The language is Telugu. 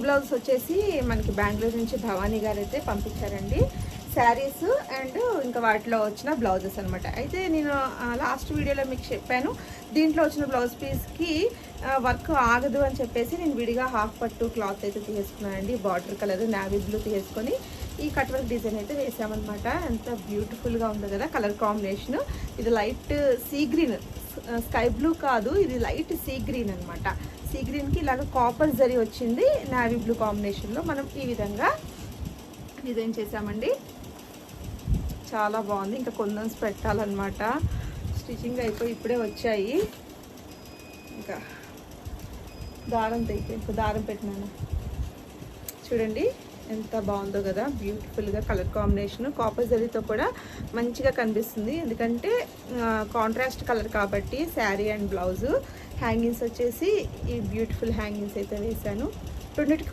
బ్లౌజ్ వచ్చేసి మనకి బెంగళూరు నుంచి భవానీ గారు అయితే పంపించారండి. శారీస్ అండ్ ఇంకా వాటిలో వచ్చిన బ్లౌజెస్ అనమాట. అయితే నేను లాస్ట్ వీడియోలో మీకు చెప్పాను, దీంట్లో వచ్చిన బ్లౌజ్ పీస్కి వర్క్ ఆగదు అని చెప్పేసి నేను విడిగా హాఫ్ పట్టు క్లాత్ అయితే తీసుకున్నానండి. బార్డర్ కలర్ నావీ బ్లూ తీసుకొని ఈ కట్ వర్క్ డిజైన్ అయితే వేసామన్నమాట. ఎంత బ్యూటిఫుల్గా ఉంది కదా కలర్ కాంబినేషన్. ఇది light sea green, sky blue కాదు, ఇది లైట్ సీ గ్రీన్ అనమాట. సీ గ్రీన్కి ఇలాగ కాపర్ జరీ వచ్చింది నావీ బ్లూ కాంబినేషన్లో. మనం ఈ విధంగా డిజైన్ చేసామండి. చాలా బాగుంది. ఇంకా కొందన్స్ పెట్టాలన్నమాట. స్టిచ్చింగ్ అయిపోయి ఇప్పుడే వచ్చాయి. ఇంకా దారం తెగిపోయి ఇంకా దారం పెట్టినాను. చూడండి ఎంత బాగుందో కదా, బ్యూటిఫుల్గా కలర్ కాంబినేషన్. కాపర్ జరీతో కూడా మంచిగా కనిపిస్తుంది, ఎందుకంటే కాంట్రాస్ట్ కలర్ కాబట్టి. శారీ అండ్ బ్లౌజు హ్యాంగింగ్స్ వచ్చేసి ఈ బ్యూటిఫుల్ హ్యాంగింగ్స్ అయితే వేసాను. రెండింటికి